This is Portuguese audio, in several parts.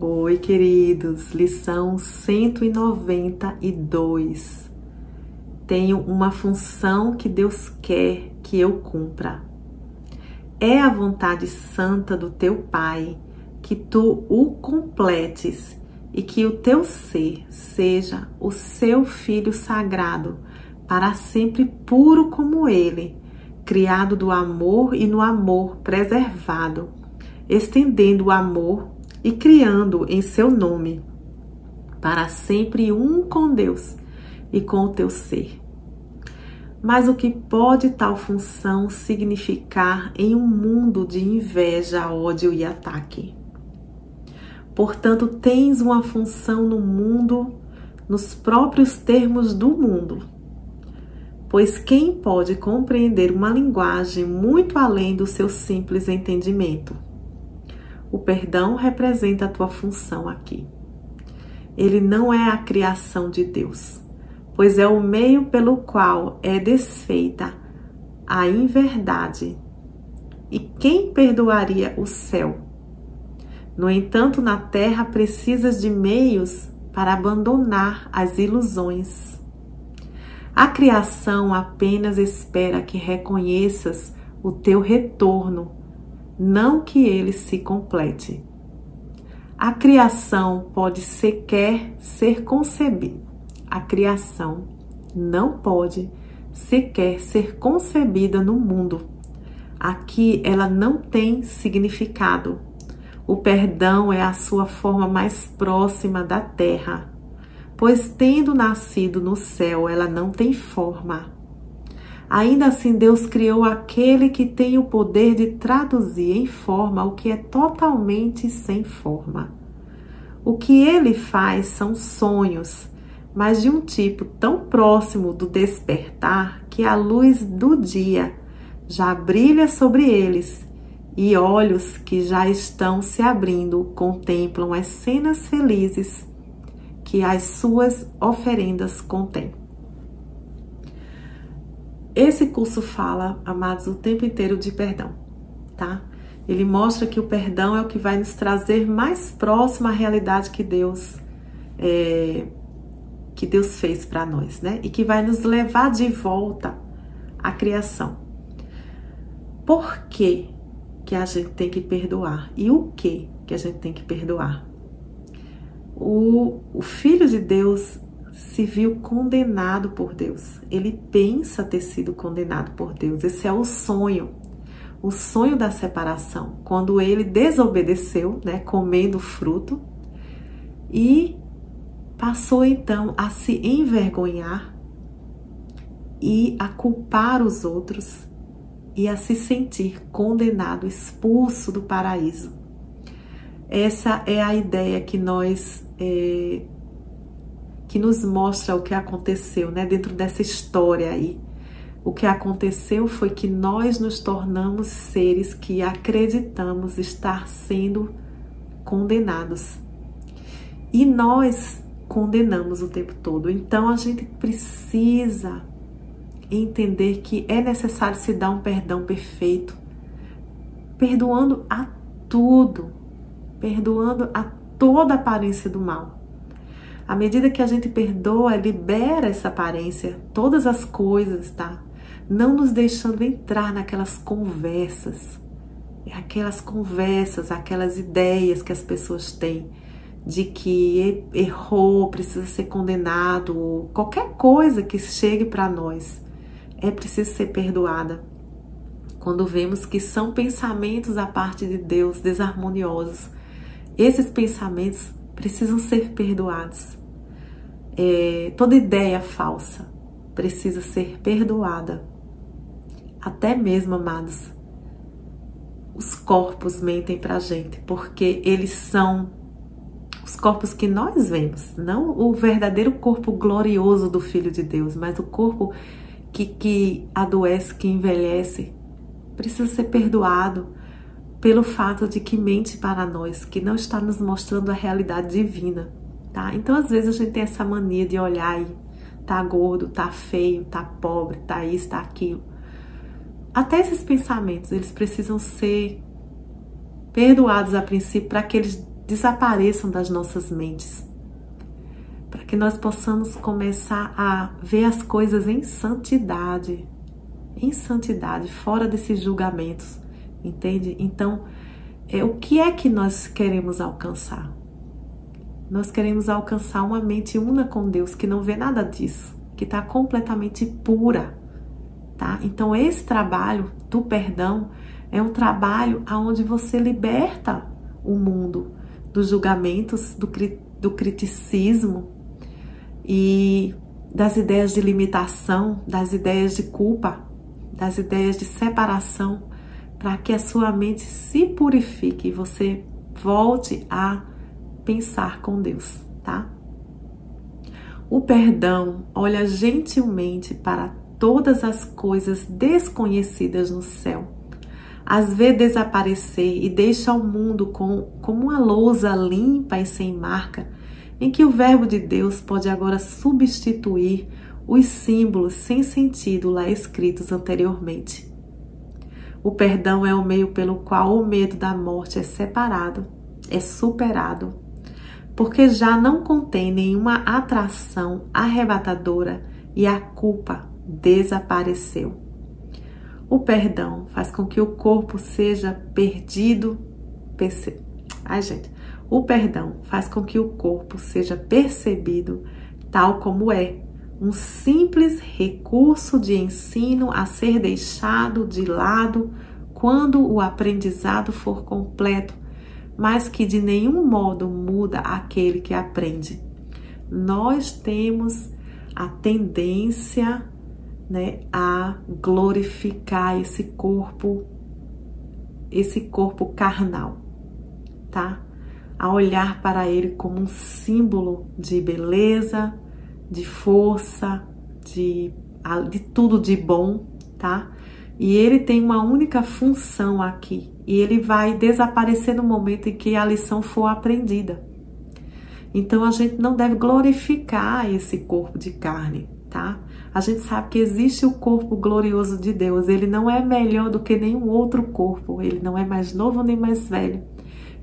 Oi, queridos, lição 192. Tenho uma função que Deus quer que eu cumpra. É a vontade santa do teu Pai que tu o completes e que o teu ser seja o seu Filho sagrado, para sempre puro como ele, criado do amor e no amor preservado, estendendo o amor e criando em seu nome, para sempre um com Deus e com o teu ser. Mas o que pode tal função significar em um mundo de inveja, ódio e ataque? Portanto, tens uma função no mundo, nos próprios termos do mundo. Pois quem pode compreender uma linguagem muito além do seu simples entendimento? O perdão representa a tua função aqui. Ele não é a criação de Deus, pois é o meio pelo qual é desfeita a inverdade. E quem perdoaria o céu? No entanto, na terra precisas de meios para abandonar as ilusões. A criação apenas espera que reconheças o teu retorno, não que ele se complete. A criação pode sequer ser concebida. A criação não pode sequer ser concebida no mundo. Aqui ela não tem significado. O perdão é a sua forma mais próxima da terra, pois tendo nascido no céu, ela não tem forma. Ainda assim, Deus criou aquele que tem o poder de traduzir em forma o que é totalmente sem forma. O que ele faz são sonhos, mas de um tipo tão próximo do despertar que a luz do dia já brilha sobre eles e olhos que já estão se abrindo contemplam as cenas felizes que as suas oferendas contêm. Esse curso fala, amados, o tempo inteiro de perdão, tá? Ele mostra que o perdão é o que vai nos trazer mais próximo à realidade que Deus fez para nós, né? E que vai nos levar de volta à criação. Por que a gente tem que perdoar? E o que a gente tem que perdoar? O Filho de Deus se viu condenado por Deus. Ele pensa ter sido condenado por Deus. Esse é o sonho da separação. Quando ele desobedeceu, né, comendo o fruto, e passou então a se envergonhar e a culpar os outros e a se sentir condenado, expulso do paraíso. Essa é a ideia que nos mostra o que aconteceu, né? Dentro dessa história aí. O que aconteceu foi que nós nos tornamos seres que acreditamos estar sendo condenados. E nós condenamos o tempo todo. Então a gente precisa entender que é necessário se dar um perdão perfeito, perdoando a tudo, perdoando a toda aparência do mal. À medida que a gente perdoa, libera essa aparência, todas as coisas, tá? Não nos deixando entrar naquelas conversas, aquelas ideias que as pessoas têm de que errou, precisa ser condenado, qualquer coisa que chegue para nós é preciso ser perdoada. Quando vemos que são pensamentos da parte de Deus desarmoniosos, esses pensamentos precisam ser perdoados. Toda ideia falsa precisa ser perdoada. Até mesmo, amados, os corpos mentem pra gente, porque eles são os corpos que nós vemos, não o verdadeiro corpo glorioso do Filho de Deus, mas o corpo que adoece, que envelhece, precisa ser perdoado pelo fato de que mente para nós, que não está nos mostrando a realidade divina, tá? Então, às vezes, a gente tem essa mania de olhar e tá gordo, tá feio, tá pobre, tá isso, tá aquilo. Até esses pensamentos, eles precisam ser perdoados a princípio para que eles desapareçam das nossas mentes, para que nós possamos começar a ver as coisas em santidade, fora desses julgamentos, entende? Então, o que é que nós queremos alcançar? Nós queremos alcançar uma mente una com Deus, que não vê nada disso, que está completamente pura, tá? Então, esse trabalho do perdão é um trabalho onde você liberta o mundo dos julgamentos, do criticismo e das ideias de limitação, das ideias de culpa, das ideias de separação, para que a sua mente se purifique e você volte a pensar com Deus, tá? O perdão olha gentilmente para todas as coisas desconhecidas no céu, as vê desaparecer e deixa o mundo como uma lousa limpa e sem marca, em que o verbo de Deus pode agora substituir os símbolos sem sentido lá escritos anteriormente. O perdão é o meio pelo qual o medo da morte é superado, porque já não contém nenhuma atração arrebatadora e a culpa desapareceu. O perdão faz com que o corpo seja O perdão faz com que o corpo seja percebido tal como é, um simples recurso de ensino a ser deixado de lado quando o aprendizado for completo, mas que de nenhum modo muda aquele que aprende. Nós temos a tendência, a glorificar esse corpo carnal, tá? A olhar para ele como um símbolo de beleza, de força, de tudo de bom, tá? E ele tem uma única função aqui, e ele vai desaparecer no momento em que a lição for aprendida. Então a gente não deve glorificar esse corpo de carne, tá? A gente sabe que existe o corpo glorioso de Deus, ele não é melhor do que nenhum outro corpo, ele não é mais novo nem mais velho,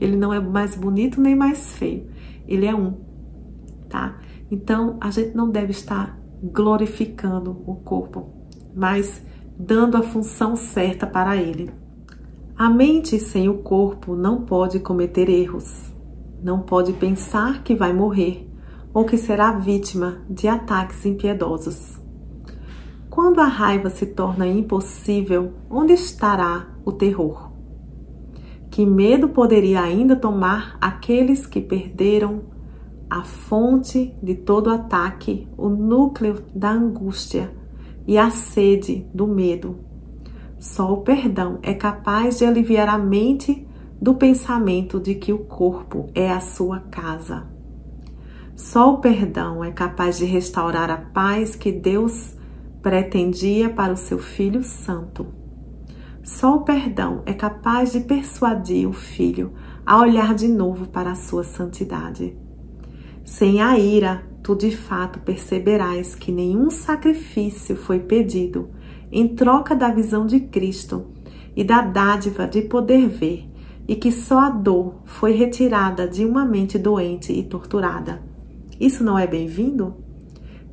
ele não é mais bonito nem mais feio, ele é um, tá? Então, a gente não deve estar glorificando o corpo, mas dando a função certa para ele. A mente sem o corpo não pode cometer erros, não pode pensar que vai morrer ou que será vítima de ataques impiedosos. Quando a raiva se torna impossível, onde estará o terror? Que medo poderia ainda tomar aqueles que perderam a fonte de todo ataque, o núcleo da angústia e a sede do medo? Só o perdão é capaz de aliviar a mente do pensamento de que o corpo é a sua casa. Só o perdão é capaz de restaurar a paz que Deus pretendia para o seu Filho Santo. Só o perdão é capaz de persuadir o Filho a olhar de novo para a sua santidade. Sem a ira, tu de fato perceberás que nenhum sacrifício foi pedido em troca da visão de Cristo e da dádiva de poder ver, e que só a dor foi retirada de uma mente doente e torturada. Isso não é bem-vindo?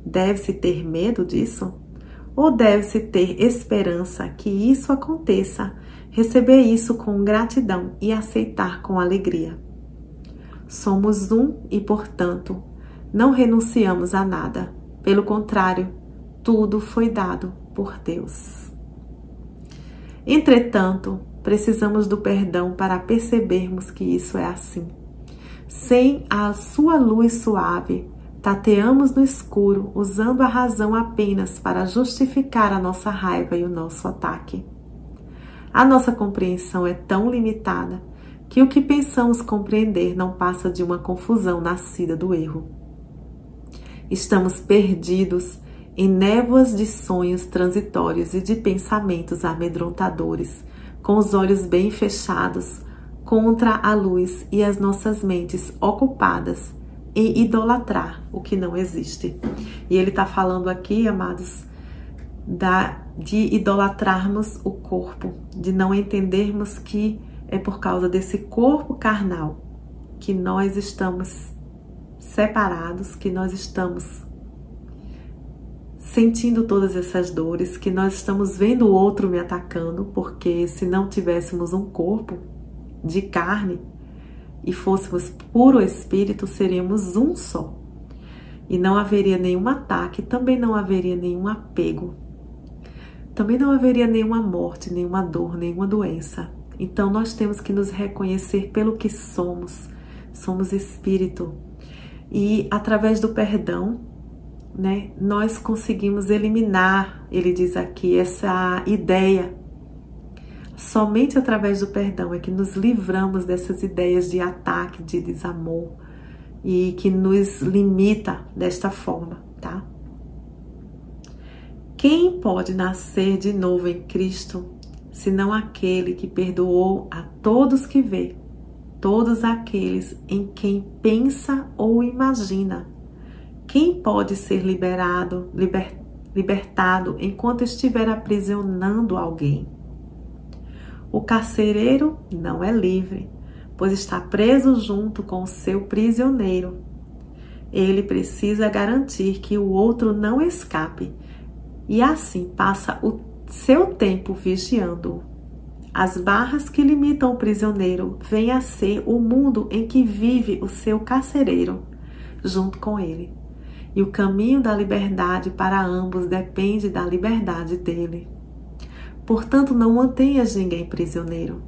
Deve-se ter medo disso? Ou deve-se ter esperança que isso aconteça, receber isso com gratidão e aceitar com alegria? Somos um e, portanto, não renunciamos a nada. Pelo contrário, tudo foi dado por Deus. Entretanto, precisamos do perdão para percebermos que isso é assim. Sem a sua luz suave, tateamos no escuro, usando a razão apenas para justificar a nossa raiva e o nosso ataque. A nossa compreensão é tão limitada que o que pensamos compreender não passa de uma confusão nascida do erro. Estamos perdidos em névoas de sonhos transitórios e de pensamentos amedrontadores, com os olhos bem fechados contra a luz e as nossas mentes ocupadas em idolatrar o que não existe. E ele está falando aqui, amados, de idolatrarmos o corpo, de não entendermos que é por causa desse corpo carnal que nós estamos separados, que nós estamos sentindo todas essas dores, que nós estamos vendo o outro me atacando, porque se não tivéssemos um corpo de carne e fôssemos puro espírito, seríamos um só. E não haveria nenhum ataque, também não haveria nenhum apego, também não haveria nenhuma morte, nenhuma dor, nenhuma doença. Então nós temos que nos reconhecer pelo que somos. Somos espírito. E através do perdão, né, nós conseguimos eliminar, ele diz aqui, essa ideia. Somente através do perdão é que nos livramos dessas ideias de ataque, de desamor, e que nos limita desta forma, tá? Quem pode nascer de novo em Cristo, senão aquele que perdoou a todos que vê, todos aqueles em quem pensa ou imagina? Quem pode ser libertado enquanto estiver aprisionando alguém? O carcereiro não é livre, pois está preso junto com o seu prisioneiro. Ele precisa garantir que o outro não escape e assim passa o seu tempo vigiando-o. As barras que limitam o prisioneiro vêm a ser o mundo em que vive o seu carcereiro junto com ele. E o caminho da liberdade para ambos depende da liberdade dele. Portanto, não mantenhas ninguém prisioneiro.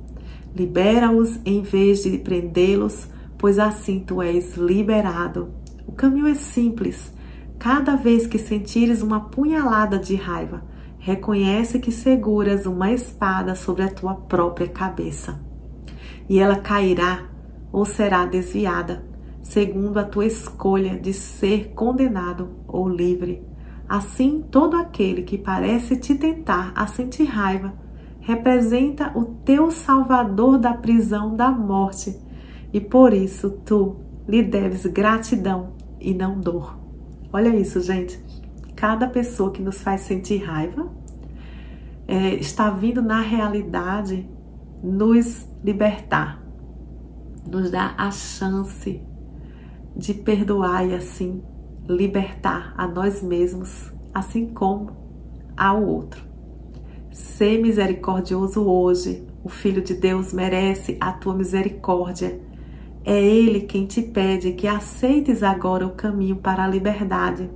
Libera-os em vez de prendê-los, pois assim tu és liberado. O caminho é simples. Cada vez que sentires uma punhalada de raiva, reconhece que seguras uma espada sobre a tua própria cabeça. E ela cairá ou será desviada, segundo a tua escolha de ser condenado ou livre. Assim, todo aquele que parece te tentar a sentir raiva representa o teu salvador da prisão da morte, e por isso tu lhe deves gratidão e não dor. Olha isso, gente. Cada pessoa que nos faz sentir raiva está vindo na realidade nos libertar, nos dar a chance de perdoar e assim libertar a nós mesmos, assim como ao outro. Ser misericordioso hoje. O Filho de Deus merece a tua misericórdia. É Ele quem te pede que aceites agora o caminho para a liberdade.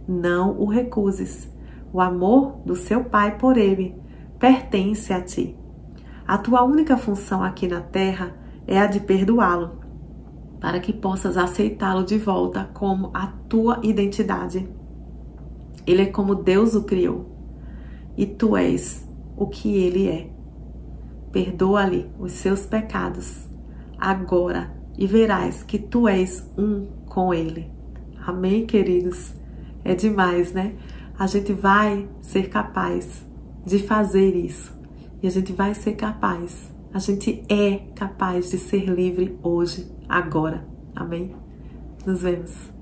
Não o recuses. O amor do seu Pai por Ele pertence a ti. A tua única função aqui na terra é a de perdoá-lo, para que possas aceitá-lo de volta como a tua identidade. Ele é como Deus o criou, e tu és o que Ele é. Perdoa-lhe os seus pecados agora e verás que tu és um com Ele. Amém, queridos? É demais, né? A gente vai ser capaz de fazer isso. E a gente vai ser capaz. A gente é capaz de ser livre hoje, agora. Amém? Nos vemos.